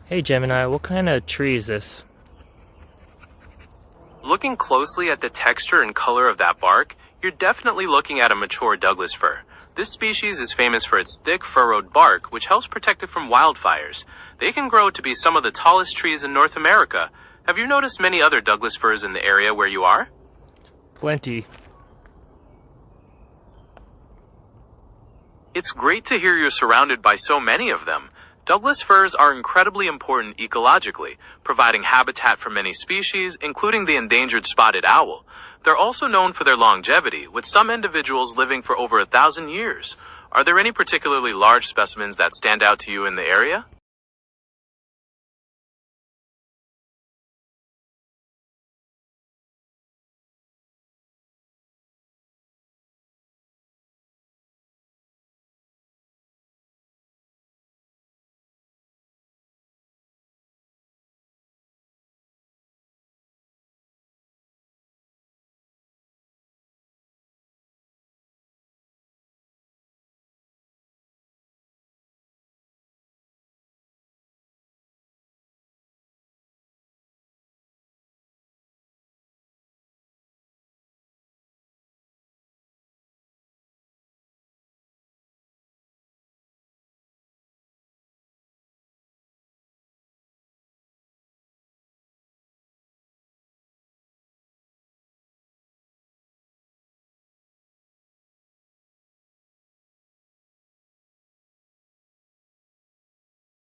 Hey Gemini, what kind of tree is this? Looking closely at the texture and color of that bark, you're definitely looking at a mature Douglas fir. This species is famous for its thick, furrowed bark, which helps protect it from wildfires. They can grow to be some of the tallest trees in North America. Have you noticed many other Douglas firs in the area where you are? Plenty. It's great to hear you're surrounded by so many of them. Douglas firs are incredibly important ecologically, providing habitat for many species, including the endangered spotted owl. They're also known for their longevity, with some individuals living for over 1,000 years. Are there any particularly large specimens that stand out to you in the area?